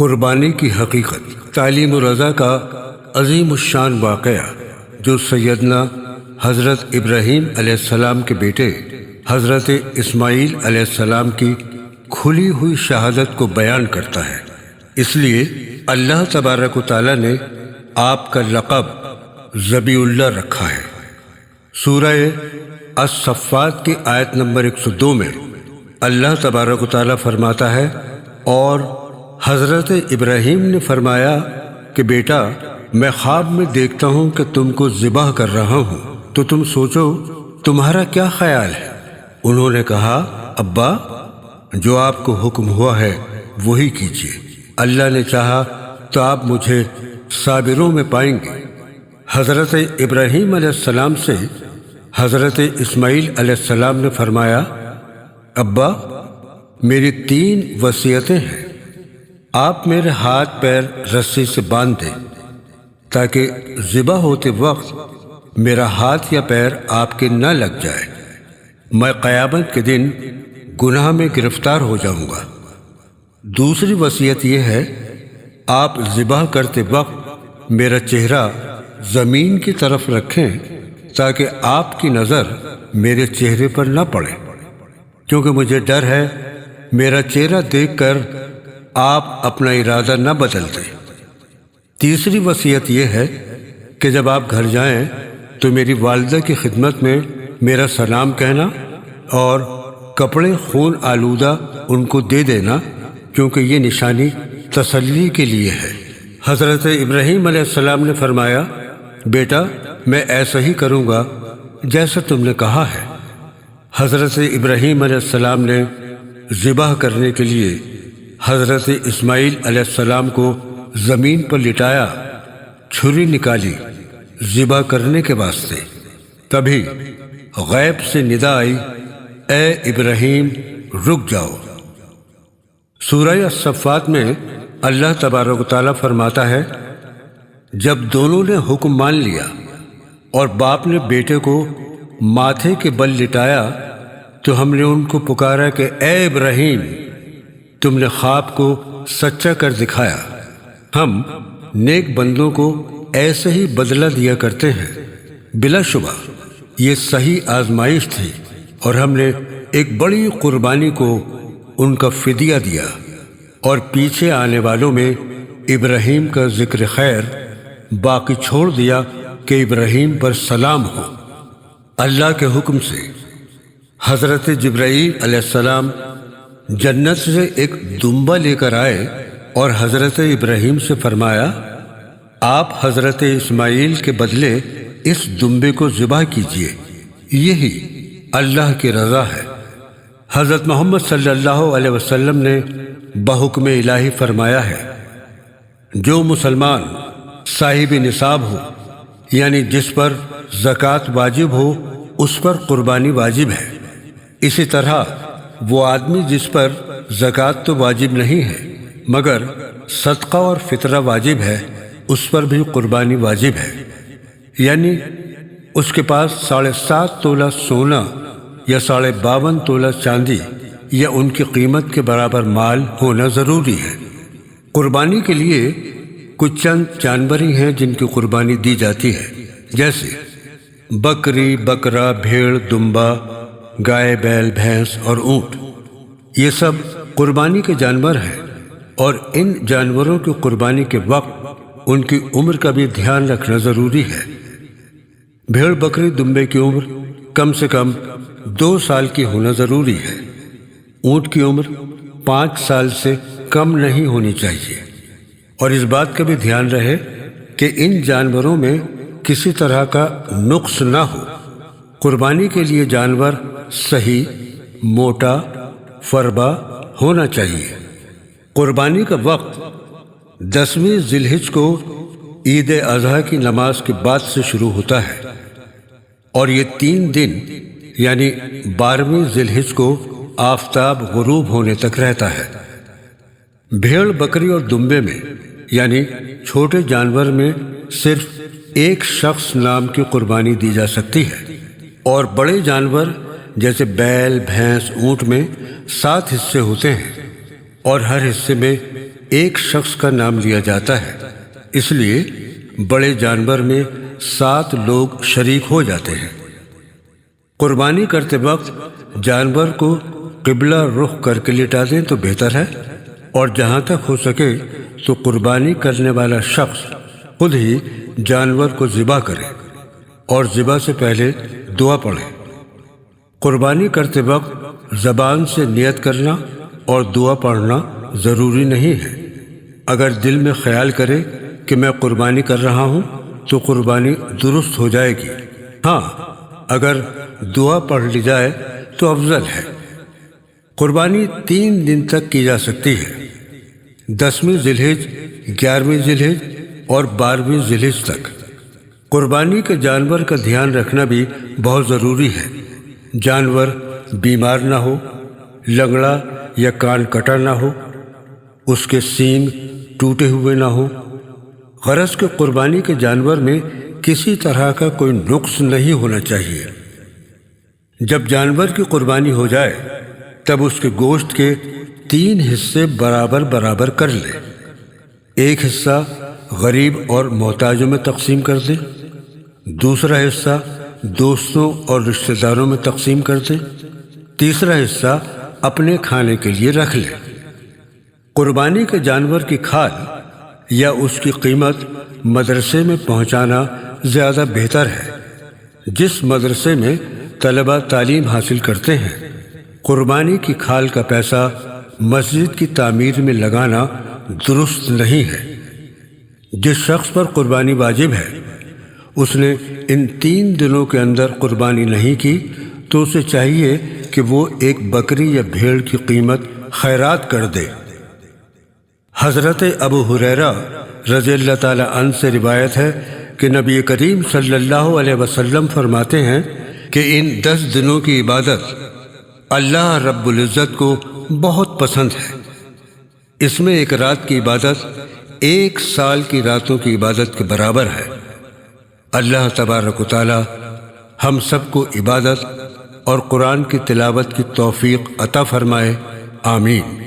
قربانی کی حقیقت۔ تعلیم رضا کا عظیم الشان واقعہ جو سیدنا حضرت ابراہیم علیہ السلام کے بیٹے حضرت اسماعیل علیہ السلام کی کھلی ہوئی شہادت کو بیان کرتا ہے، اس لیے اللہ تبارک و تعالی نے آپ کا لقب ذبیح اللہ رکھا ہے۔ سورہ الصفات کی آیت نمبر 102 میں اللہ تبارک و تعالی فرماتا ہے، اور حضرت ابراہیم نے فرمایا کہ بیٹا میں خواب میں دیکھتا ہوں کہ تم کو ذبح کر رہا ہوں، تو تم سوچو تمہارا کیا خیال ہے؟ انہوں نے کہا، ابا جو آپ کو حکم ہوا ہے وہی کیجیے، اللہ نے چاہا تو آپ مجھے صابروں میں پائیں گے۔ حضرت ابراہیم علیہ السلام سے حضرت اسماعیل علیہ السلام نے فرمایا، ابا میری 3 وصیتیں ہیں، آپ میرے ہاتھ پیر رسی سے باندھ دیں تاکہ ذبح ہوتے وقت میرا ہاتھ یا پیر آپ کے نہ لگ جائے، میں قیامت کے دن گناہ میں گرفتار ہو جاؤں گا۔ دوسری وصیت یہ ہے، آپ ذبح کرتے وقت میرا چہرہ زمین کی طرف رکھیں تاکہ آپ کی نظر میرے چہرے پر نہ پڑے، کیونکہ مجھے ڈر ہے میرا چہرہ دیکھ کر آپ اپنا ارادہ نہ بدل دیں۔ تیسری وصیت یہ ہے کہ جب آپ گھر جائیں تو میری والدہ کی خدمت میں میرا سلام کہنا اور کپڑے خون آلودہ ان کو دے دینا، کیونکہ یہ نشانی تسلی کے لیے ہے۔ حضرت ابراہیم علیہ السلام نے فرمایا، بیٹا میں ایسا ہی کروں گا جیسا تم نے کہا ہے۔ حضرت ابراہیم علیہ السلام نے ذبح کرنے کے لیے حضرت اسماعیل علیہ السلام کو زمین پر لٹایا، چھری نکالی ذبح کرنے کے واسطے۔ تبھی غیب سے ندا آئی، اے ابراہیم رک جاؤ۔ سورہ الصفات میں اللہ تبارک و تعالیٰ فرماتا ہے، جب دونوں نے حکم مان لیا اور باپ نے بیٹے کو ماتھے کے بل لٹایا تو ہم نے ان کو پکارا کہ اے ابراہیم تم نے خواب کو سچا کر دکھایا، ہم نیک بندوں کو ایسے ہی بدلہ دیا کرتے ہیں۔ بلا شبہ یہ صحیح آزمائش تھی اور ہم نے ایک بڑی قربانی کو ان کا فدیہ دیا، اور پیچھے آنے والوں میں ابراہیم کا ذکر خیر باقی چھوڑ دیا کہ ابراہیم پر سلام ہو۔ اللہ کے حکم سے حضرت جبرائیل علیہ السلام جنت سے ایک دمبا لے کر آئے اور حضرت ابراہیم سے فرمایا، آپ حضرت اسماعیل کے بدلے اس دمبے کو ذبح کیجیے، یہی اللہ کی رضا ہے۔ حضرت محمد صلی اللہ علیہ وسلم نے بحکم الہی فرمایا ہے، جو مسلمان صاحب نصاب ہو، یعنی جس پر زکوٰۃ واجب ہو، اس پر قربانی واجب ہے۔ اسی طرح وہ آدمی جس پر زکوٰۃ تو واجب نہیں ہے مگر صدقہ اور فطرہ واجب ہے، اس پر بھی قربانی واجب ہے، یعنی اس کے پاس 7.5 تولہ سونا یا 52.5 تولہ چاندی یا ان کی قیمت کے برابر مال ہونا ضروری ہے۔ قربانی کے لیے کچھ چند جانور ہی ہیں جن کی قربانی دی جاتی ہے، جیسے بکری، بکرا، بھیڑ، دمبا، گائے، بیل، بھینس اور اونٹ۔ یہ سب قربانی کے جانور ہیں، اور ان جانوروں کی قربانی کے وقت ان کی عمر کا بھی دھیان رکھنا ضروری ہے۔ بھیڑ، بکری، دمبے کی عمر کم سے کم 2 سال کی ہونا ضروری ہے۔ اونٹ کی عمر 5 سال سے کم نہیں ہونی چاہیے، اور اس بات کا بھی دھیان رہے کہ ان جانوروں میں کسی طرح کا نقص نہ ہو۔ قربانی کے لیے جانور صحیح، موٹا، فربا ہونا چاہیے۔ قربانی کا وقت 10ویں ذی الحجہ کو عید اضحیٰ کی نماز کے بعد سے شروع ہوتا ہے، اور یہ 3 دن یعنی 12ویں ذی الحجہ کو آفتاب غروب ہونے تک رہتا ہے۔ بھیڑ، بکری اور دمبے میں یعنی چھوٹے جانور میں صرف ایک شخص نام کی قربانی دی جا سکتی ہے، اور بڑے جانور جیسے بیل، بھینس، اونٹ میں 7 حصے ہوتے ہیں، اور ہر حصے میں ایک شخص کا نام لیا جاتا ہے، اس لیے بڑے جانور میں 7 لوگ شریک ہو جاتے ہیں۔ قربانی کرتے وقت جانور کو قبلہ رخ کر کے لٹا دیں تو بہتر ہے، اور جہاں تک ہو سکے تو قربانی کرنے والا شخص خود ہی جانور کو ذبح کرے اور ذبح سے پہلے دعا پڑھے۔ قربانی کرتے وقت زبان سے نیت کرنا اور دعا پڑھنا ضروری نہیں ہے۔ اگر دل میں خیال کرے کہ میں قربانی کر رہا ہوں تو قربانی درست ہو جائے گی۔ ہاں، اگر دعا پڑھ لی جائے تو افضل ہے۔ قربانی 3 دن تک کی جا سکتی ہے، 10ویں ذی الحج، 11ویں ذی الحج اور 12ویں ذی الحج تک۔ قربانی کے جانور کا دھیان رکھنا بھی بہت ضروری ہے۔ جانور بیمار نہ ہو، لنگڑا یا کان کٹا نہ ہو، اس کے سینگ ٹوٹے ہوئے نہ ہو۔ غرض کہ قربانی کے جانور میں کسی طرح کا کوئی نقص نہیں ہونا چاہیے۔ جب جانور کی قربانی ہو جائے تب اس کے گوشت کے 3 حصے برابر برابر کر لیں۔ ایک حصہ غریب اور محتاجوں میں تقسیم کر دیں، دوسرا حصہ دوستوں اور رشتہ داروں میں تقسیم کر دیں، تیسرا حصہ اپنے کھانے کے لیے رکھ لیں۔ قربانی کے جانور کی کھال یا اس کی قیمت مدرسے میں پہنچانا زیادہ بہتر ہے۔ جس مدرسے میں طلبہ تعلیم حاصل کرتے ہیں، قربانی کی کھال کا پیسہ مسجد کی تعمیر میں لگانا درست نہیں ہے۔ جس شخص پر قربانی واجب ہے اس نے ان 3 دنوں کے اندر قربانی نہیں کی تو اسے چاہیے کہ وہ ایک بکری یا بھیڑ کی قیمت خیرات کر دے۔ حضرت ابو ہریرہ رضی اللہ تعالی عنہ سے روایت ہے کہ نبی کریم صلی اللہ علیہ وسلم فرماتے ہیں کہ ان 10 دنوں کی عبادت اللہ رب العزت کو بہت پسند ہے۔ اس میں ایک رات کی عبادت 1 سال کی راتوں کی عبادت کے برابر ہے۔ اللہ تبارک و تعالی ہم سب کو عبادت اور قرآن کی تلاوت کی توفیق عطا فرمائے، آمین۔